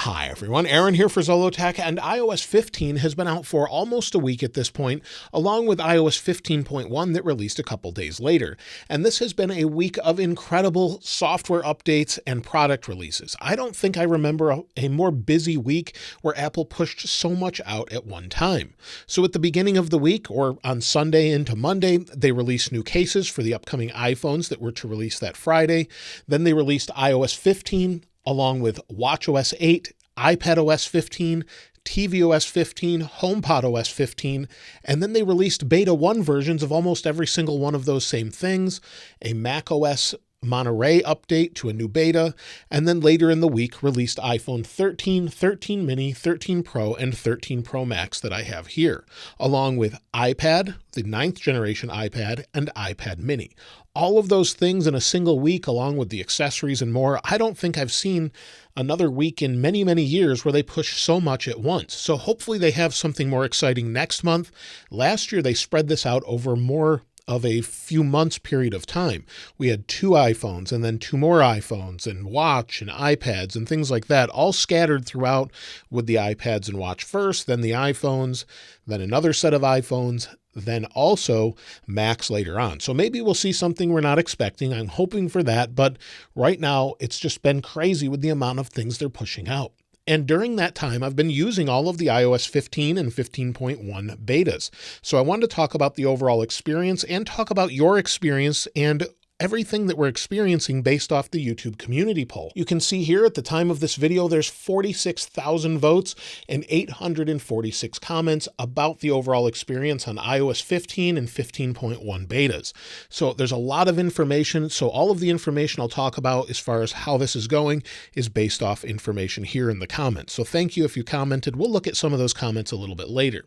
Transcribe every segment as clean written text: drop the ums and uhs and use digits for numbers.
Hi everyone, Aaron here for Zollotech, and iOS 15 has been out for almost a week at this point, along with iOS 15.1 that released a couple days later. And this has been a week of incredible software updates and product releases. I don't think I remember a more busy week where Apple pushed so much out at one time. So at the beginning of the week, or on Sunday into Monday, they released new cases for the upcoming iPhones that were to release that Friday. Then they released iOS 15, along with watchOS 8, iPadOS 15, tvOS 15, HomePodOS 15, and then they released beta 1 versions of almost every single one of those same things, a macOS Monterey update to a new beta, and then later in the week released iPhone 13, 13 mini, 13 Pro, and 13 Pro Max that I have here, along with iPad, the 9th generation iPad, and iPad mini. All of those things in a single week, along with the accessories and more. I don't think I've seen another week in many, many years where they push so much at once. So hopefully they have something more exciting next month. Last year, they spread this out over more of a few months period of time. We had 2 iPhones and then 2 more iPhones and watch and iPads and things like that, all scattered throughout, with the iPads and watch first, then the iPhones, then another set of iPhones, then also Macs later on. So maybe we'll see something we're not expecting. I'm hoping for that, but right now it's just been crazy with the amount of things they're pushing out. And during that time, I've been using all of the iOS 15 and 15.1 betas. So I wanted to talk about the overall experience and talk about your experience and everything that we're experiencing based off the YouTube community poll. You can see here at the time of this video, there's 46,000 votes and 846 comments about the overall experience on iOS 15 and 15.1 betas. So there's a lot of information. So all of the information I'll talk about as far as how this is going is based off information here in the comments. So thank you if you commented. We'll look at some of those comments a little bit later.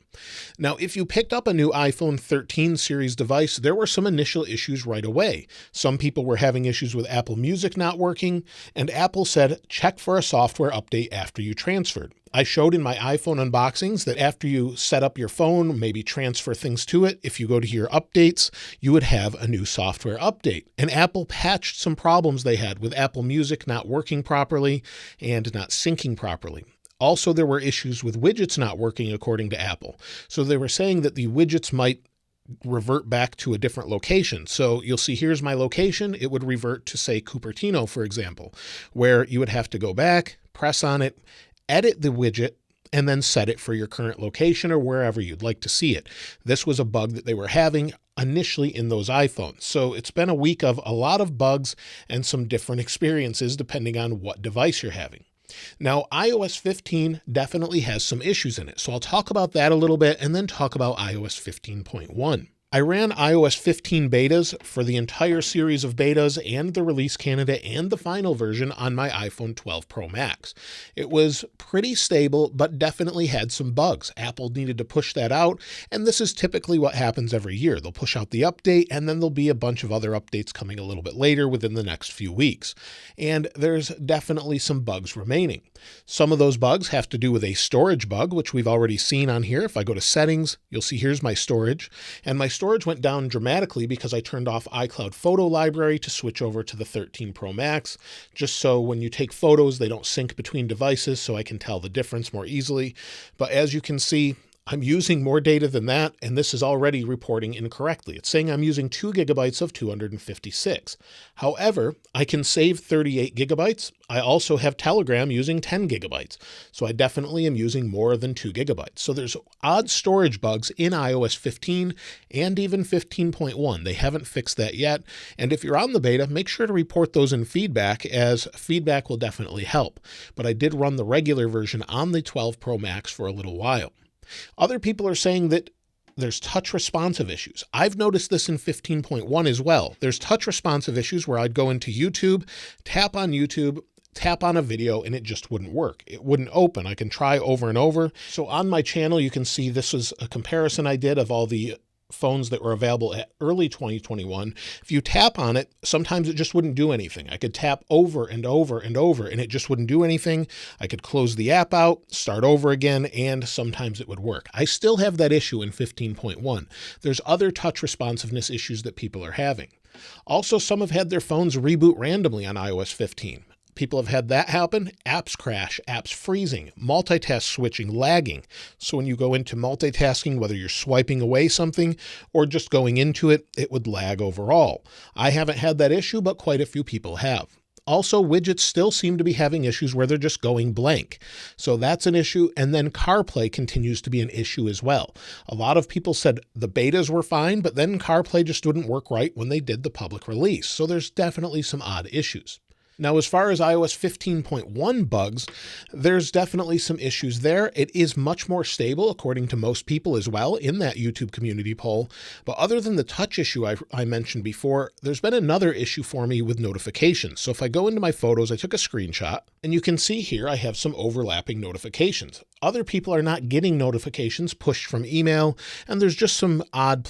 Now, if you picked up a new iPhone 13 series device, there were some initial issues right away. Some people were having issues with Apple Music not working, and Apple said, check for a software update after you transferred. I showed in my iPhone unboxings that after you set up your phone, maybe transfer things to it, if you go to your updates, you would have a new software update. And Apple patched some problems they had with Apple Music not working properly and not syncing properly. Also, there were issues with widgets not working according to Apple. So they were saying that the widgets might revert back to a different location. So you'll see here's my location. It would revert to, say, Cupertino, for example, where you would have to go back, press on it, edit the widget, and then set it for your current location or wherever you'd like to see it. This was a bug that they were having initially in those iPhones. So it's been a week of a lot of bugs and some different experiences depending on what device you're having. Now, iOS 15 definitely has some issues in it, so I'll talk about that a little bit and then talk about iOS 15.1. I ran iOS 15 betas for the entire series of betas and the release candidate and the final version on my iPhone 12 Pro Max. It was pretty stable, but definitely had some bugs. Apple needed to push that out, and this is typically what happens every year. They'll push out the update, and then there'll be a bunch of other updates coming a little bit later within the next few weeks. And there's definitely some bugs remaining. Some of those bugs have to do with a storage bug, which we've already seen on here. If I go to settings, you'll see here's my storage, and my storage went down dramatically because I turned off iCloud Photo Library to switch over to the 13 Pro Max, just so when you take photos, they don't sync between devices, so I can tell the difference more easily. But as you can see, I'm using more data than that, and this is already reporting incorrectly. It's saying I'm using 2 gigabytes of 256. However, I can save 38 gigabytes. I also have Telegram using 10 gigabytes. So I definitely am using more than 2 gigabytes. So there's odd storage bugs in iOS 15 and even 15.1. They haven't fixed that yet. And if you're on the beta, make sure to report those in feedback, as feedback will definitely help. But I did run the regular version on the 12 Pro Max for a little while. Other people are saying that there's touch responsive issues. I've noticed this in 15.1 as well. There's touch responsive issues where I'd go into YouTube, tap on a video, and it just wouldn't work. It wouldn't open. I can try over and over. So on my channel, you can see this is a comparison I did of all the phones that were available at early 2021. If you tap on it, sometimes it just wouldn't do anything. I could tap over and over and over, and it just wouldn't do anything. I could close the app out, start over again, and sometimes it would work. I still have that issue in 15.1. There's other touch responsiveness issues that people are having. Also, some have had their phones reboot randomly on iOS 15. People have had that happen. Apps crash, apps freezing, multitask switching, lagging. So when you go into multitasking, whether you're swiping away something or just going into it, it would lag overall. I haven't had that issue, but quite a few people have. Also, widgets still seem to be having issues where they're just going blank. So that's an issue. And then CarPlay continues to be an issue as well. A lot of people said the betas were fine, but then CarPlay just wouldn't work right when they did the public release. So there's definitely some odd issues. Now, as far as iOS 15.1 bugs, there's definitely some issues there. It is much more stable, according to most people as well, in that YouTube community poll. But other than the touch issue I mentioned before, there's been another issue for me with notifications. So if I go into my photos, I took a screenshot, and you can see here I have some overlapping notifications. Other people are not getting notifications pushed from email, and there's just some odd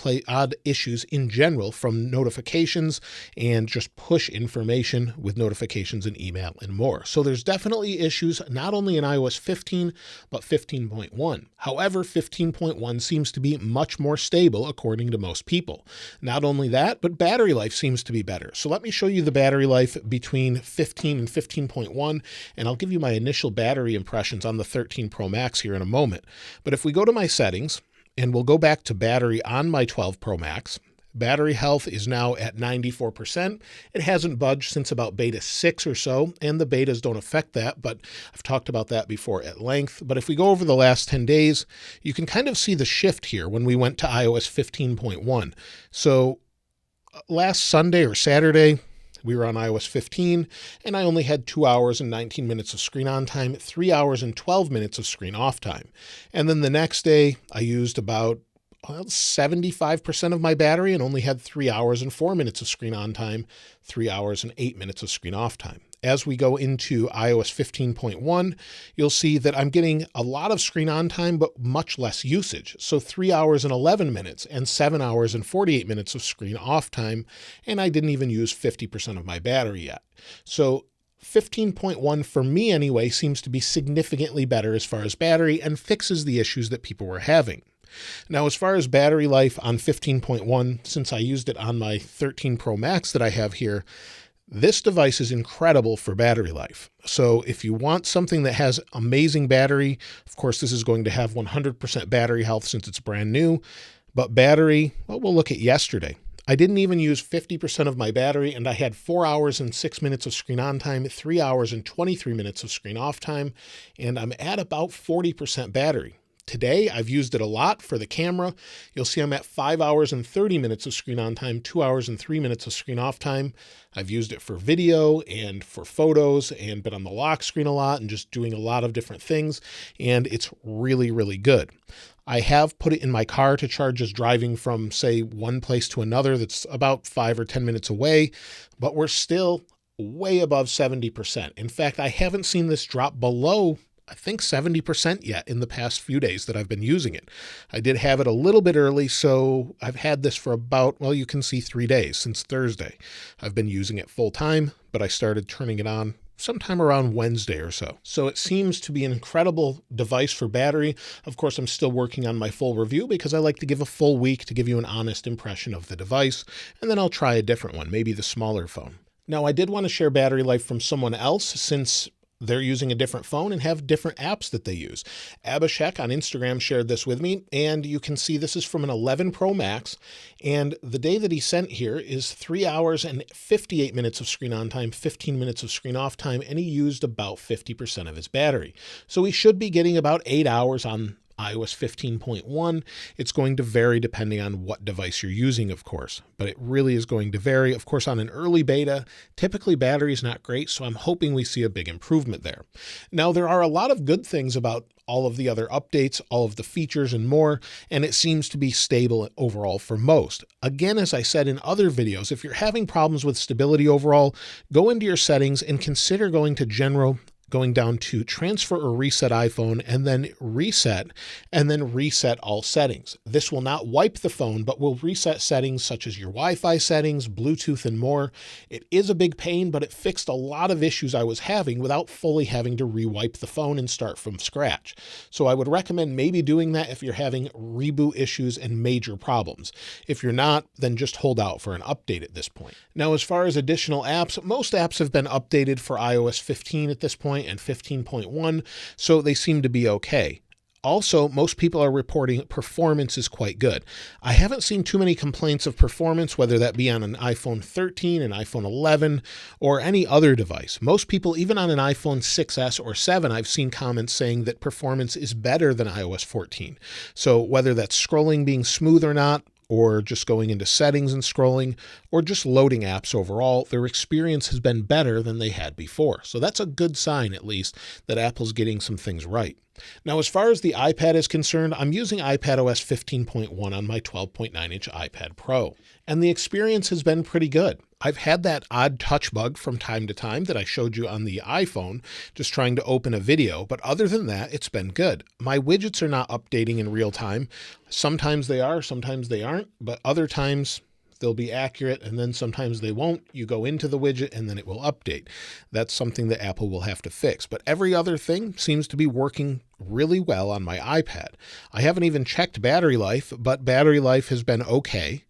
issues in general from notifications and just push information with notifications and email and more. So there's definitely issues not only in iOS 15, but 15.1. However, 15.1 seems to be much more stable according to most people. Not only that, but battery life seems to be better. So let me show you the battery life between 15 and 15.1, and I'll give you my initial battery impressions on the 13 Pro Max here in a moment. But if we go to my settings, and we'll go back to battery on my 12 Pro Max, battery health is now at 94%. It hasn't budged since about beta 6 or so, and the betas don't affect that, but I've talked about that before at length. But if we go over the last 10 days, you can kind of see the shift here when we went to iOS 15.1. So last Sunday or Saturday, we were on iOS 15, and I only had 2 hours and 19 minutes of screen on time, 3 hours and 12 minutes of screen off time. And then the next day, I used about 75% of my battery and only had 3 hours and 4 minutes of screen on time, 3 hours and 8 minutes of screen off time. As we go into iOS 15.1, you'll see that I'm getting a lot of screen on time, but much less usage. So 3 hours and 11 minutes and 7 hours and 48 minutes of screen off time. And I didn't even use 50% of my battery yet. So 15.1 for me anyway seems to be significantly better as far as battery and fixes the issues that people were having. Now, as far as battery life on 15.1, since I used it on my 13 Pro Max that I have here, this device is incredible for battery life. So if you want something that has amazing battery, of course, this is going to have 100% battery health since it's brand new. But battery, well, we'll look at yesterday. I didn't even use 50% of my battery, and I had 4 hours and 6 minutes of screen on time, 3 hours and 23 minutes of screen off time, and I'm at about 40% battery. Today, I've used it a lot for the camera. You'll see I'm at 5 hours and 30 minutes of screen on time, 2 hours and 3 minutes of screen off time. I've used it for video and for photos and been on the lock screen a lot and just doing a lot of different things. And it's really, really good. I have put it in my car to charge as driving from, say, one place to another that's about 5 or 10 minutes away, but we're still way above 70%. In fact, I haven't seen this drop below I think 70% yet in the past few days that I've been using it. I did have it a little bit early, so I've had this for about, well, you can see 3 days since Thursday. I've been using it full time, but I started turning it on sometime around Wednesday or so. So it seems to be an incredible device for battery. Of course, I'm still working on my full review because I like to give a full week to give you an honest impression of the device, and then I'll try a different one, maybe the smaller phone. Now, I did want to share battery life from someone else since they're using a different phone and have different apps that they use. Abhishek on Instagram shared this with me, and you can see this is from an 11 Pro Max, and the day that he sent here is 3 hours and 58 minutes of screen on time, 15 minutes of screen off time, and he used about 50% of his battery. So he should be getting about 8 hours on iOS 15.1. It's going to vary depending on what device you're using, of course, but it really is going to vary. Of course, on an early beta, typically battery is not great, so I'm hoping we see a big improvement there. Now, there are a lot of good things about all of the other updates, all of the features and more, and it seems to be stable overall for most. Again, as I said in other videos, if you're having problems with stability overall, go into your settings and consider going to general going down to transfer or reset iPhone, and then reset all settings. This will not wipe the phone, but will reset settings such as your Wi-Fi settings, Bluetooth, and more. It is a big pain, but it fixed a lot of issues I was having without fully having to re-wipe the phone and start from scratch. So I would recommend maybe doing that if you're having reboot issues and major problems. If you're not, then just hold out for an update at this point. Now, as far as additional apps, most apps have been updated for iOS 15 at this point and 15.1, so they seem to be okay. Also, most people are reporting performance is quite good. I haven't seen too many complaints of performance, whether that be on an iPhone 13, an iPhone 11, or any other device. Most people, even on an iPhone 6S or 7, I've seen comments saying that performance is better than iOS 14. So whether that's scrolling being smooth or not, or just going into settings and scrolling, or just loading apps overall, their experience has been better than they had before. So that's a good sign, at least, that Apple's getting some things right. Now, as far as the iPad is concerned, I'm using iPadOS 15.1 on my 12.9-inch iPad Pro, and the experience has been pretty good. I've had that odd touch bug from time to time that I showed you on the iPhone, just trying to open a video, but other than that, it's been good. My widgets are not updating in real time. Sometimes they are, sometimes they aren't, but other times they'll be accurate, and then sometimes they won't. You go into the widget and then it will update. That's something that Apple will have to fix. But every other thing seems to be working really well on my iPad. I haven't even checked battery life, but battery life has been okay.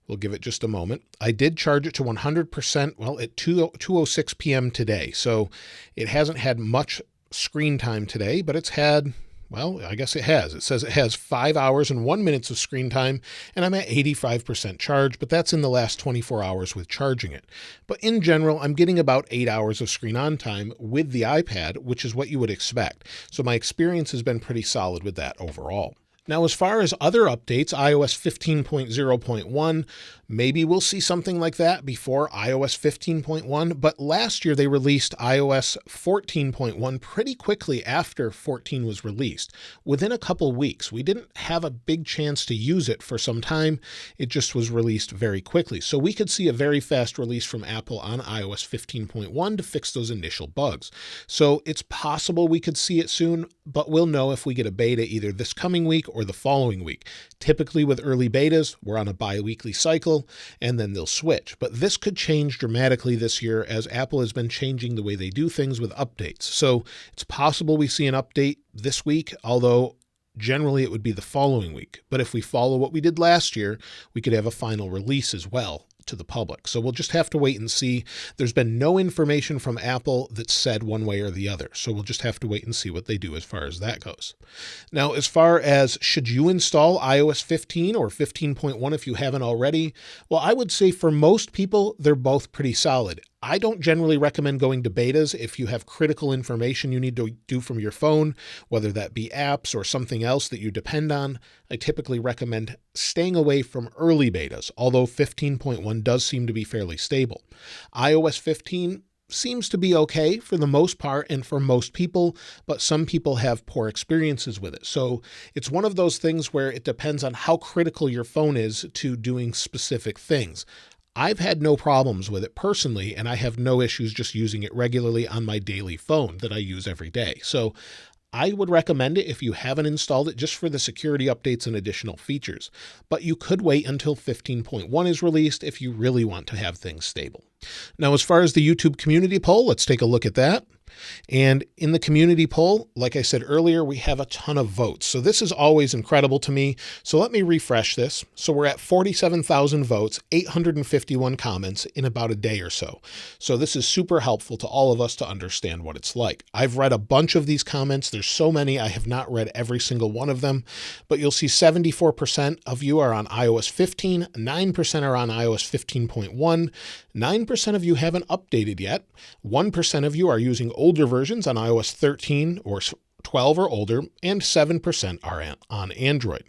We'll give it just a moment. I did charge it to 100%, well, at 2:06 p.m. today. So it hasn't had much screen time today, but it's had, well, I guess it has. It says it has 5 hours and 1 minute of screen time, and I'm at 85% charge, but that's in the last 24 hours with charging it. But in general, I'm getting about 8 hours of screen on time with the iPad, which is what you would expect. So my experience has been pretty solid with that overall. Now, as far as other updates, iOS 15.0.1, maybe we'll see something like that before iOS 15.1, but last year they released iOS 14.1 pretty quickly after 14 was released, within a couple weeks. We didn't have a big chance to use it for some time. It just was released very quickly. So we could see a very fast release from Apple on iOS 15.1 to fix those initial bugs. So it's possible we could see it soon, but we'll know if we get a beta either this coming week or the following week. Typically with early betas, we're on a bi-weekly cycle and then they'll switch. But this could change dramatically this year as Apple has been changing the way they do things with updates. So it's possible we see an update this week, although generally it would be the following week. But if we follow what we did last year, we could have a final release as well to the public. So we'll just have to wait and see. There's been no information from Apple that said one way or the other. So we'll just have to wait and see what they do as far as that goes. Now, as far as should you install iOS 15 or 15.1 if you haven't already? Well, I would say for most people, they're both pretty solid. I don't generally recommend going to betas if you have critical information you need to do from your phone, whether that be apps or something else that you depend on. I typically recommend staying away from early betas, although 15.1 does seem to be fairly stable. iOS 15 seems to be okay for the most part and for most people, but some people have poor experiences with it. So it's one of those things where it depends on how critical your phone is to doing specific things. I've had no problems with it personally, and I have no issues just using it regularly on my daily phone that I use every day. So I would recommend it if you haven't installed it just for the security updates and additional features. But you could wait until 15.1 is released if you really want to have things stable. Now, as far as the YouTube community poll, let's take a look at that. And in the community poll, like I said earlier, we have a ton of votes. So this is always incredible to me. So let me refresh this. So we're at 47,000 votes, 851 comments in about a day or so. So this is super helpful to all of us to understand what it's like. I've read a bunch of these comments. There's so many. I have not read every single one of them, but you'll see 74% of you are on iOS 15, 9% are on iOS 15.1, 9% of you haven't updated yet, 1% of you are using older versions on iOS 13 or 12 or older, and 7% are on Android.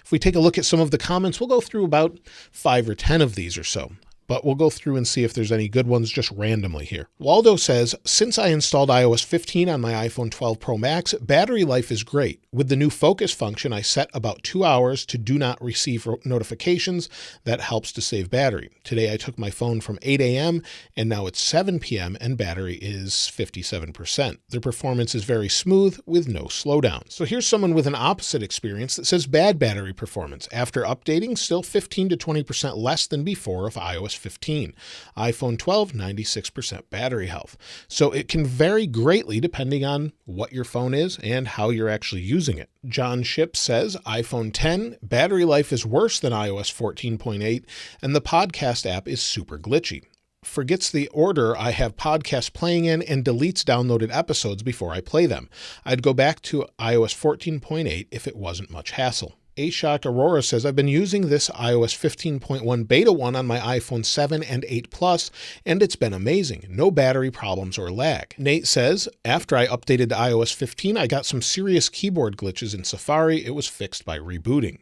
If we take a look at some of the comments, we'll go through about 5 or 10 of these or so. but we'll go through and see if there's any good ones just randomly here. Waldo says, since I installed iOS 15 on my iPhone 12 Pro Max, battery life is great. With the new focus function, I set about 2 hours to do not receive notifications. That helps to save battery. Today, I took my phone from 8 a.m. and now it's 7 p.m. and battery is 57%. The performance is very smooth with no slowdown. So here's someone with an opposite experience that says bad battery performance. After updating, still 15 to 20% less than before of iOS 15. iPhone 12, 96% battery health. So it can vary greatly depending on what your phone is and how you're actually using it. John Ship says iPhone 10 battery life is worse than iOS 14.8 and the podcast app is super glitchy. Forgets the order I have podcasts playing in and deletes downloaded episodes before I play them. I'd go back to iOS 14.8 if it wasn't much hassle. Ashok Aurora says, I've been using this iOS 15.1 Beta 1 on my iPhone 7 and 8 Plus, and it's been amazing. No battery problems or lag. Nate says, after I updated to iOS 15, I got some serious keyboard glitches in Safari. It was fixed by rebooting.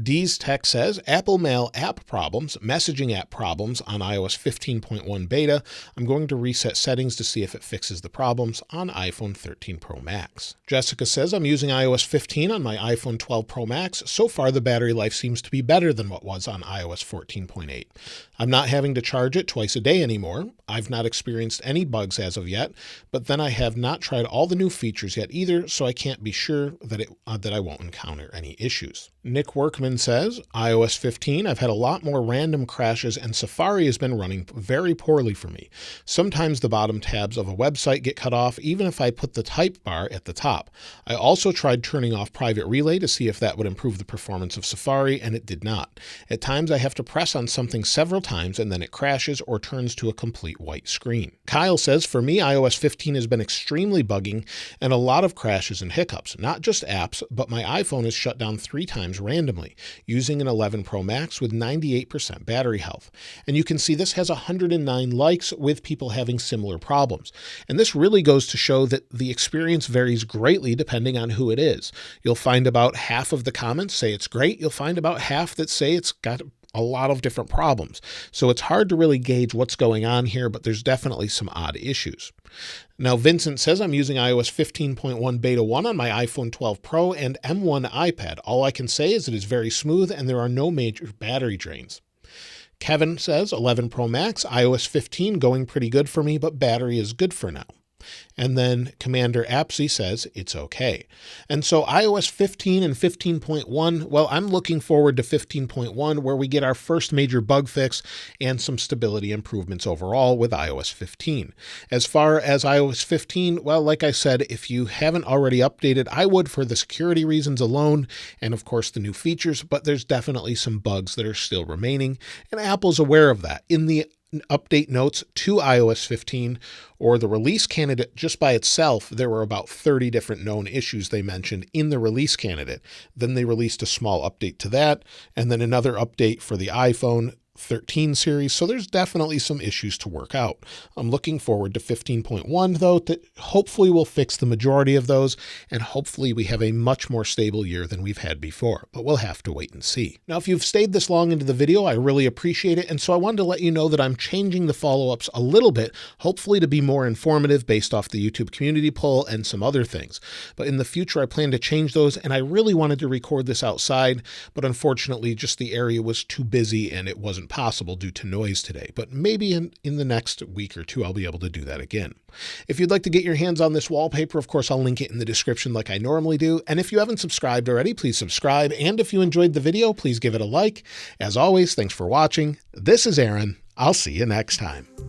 D's Tech says, Apple Mail app problems, messaging app problems on iOS 15.1 beta. I'm going to reset settings to see if it fixes the problems on iPhone 13 Pro Max. Jessica says, I'm using iOS 15 on my iPhone 12 Pro Max. So far, the battery life seems to be better than what was on iOS 14.8. I'm not having to charge it twice a day anymore. I've not experienced any bugs as of yet, but then I have not tried all the new features yet either, so I can't be sure that I won't encounter any issues. Nick Workman says, iOS 15, I've had a lot more random crashes and Safari has been running very poorly for me. Sometimes the bottom tabs of a website get cut off even if I put the type bar at the top. I also tried turning off private relay to see if that would improve the performance of Safari, and it did not. At times I have to press on something several times and then it crashes or turns to a complete white screen. Kyle says, for me, iOS 15 has been extremely bugging and a lot of crashes and hiccups. Not just apps, but my iPhone is shut down 3 times randomly, using an 11 Pro Max with 98% battery health. And you can see this has 109 likes with people having similar problems. And this really goes to show that the experience varies greatly depending on who it is. You'll find about half of the comments say it's great. You'll find about half that say it's got a lot of different problems. So it's hard to really gauge what's going on here, but there's definitely some odd issues. Now, Vincent says, I'm using iOS 15.1 Beta 1 on my iPhone 12 Pro and M1 iPad. All I can say is it is very smooth and there are no major battery drains. Kevin says, 11 Pro Max, iOS 15 going pretty good for me, but battery is good for now. And then Commander Apsy says it's okay. And so iOS 15 and 15.1, well, I'm looking forward to 15.1 where we get our first major bug fix and some stability improvements overall with iOS 15. As far as iOS 15, well, like I said, if you haven't already updated, I would for the security reasons alone and of course the new features, but there's definitely some bugs that are still remaining and Apple's aware of that. In the update notes to iOS 15 or the release candidate just by itself, there were about 30 different known issues they mentioned in the release candidate. Then they released a small update to that and then another update for the iPhone 13 series. So there's definitely some issues to work out. I'm looking forward to 15.1 though, that hopefully will fix the majority of those. And hopefully we have a much more stable year than we've had before, but we'll have to wait and see. Now, if you've stayed this long into the video, I really appreciate it. And so I wanted to let you know that I'm changing the follow-ups a little bit, hopefully to be more informative based off the YouTube community poll and some other things. But in the future, I plan to change those. And I really wanted to record this outside, but unfortunately just the area was too busy and it wasn't possible due to noise today, but maybe in the next week or two, I'll be able to do that again. If you'd like to get your hands on this wallpaper, of course, I'll link it in the description like I normally do. And if you haven't subscribed already, please subscribe. And if you enjoyed the video, please give it a like. As always, thanks for watching. This is Aaron. I'll see you next time.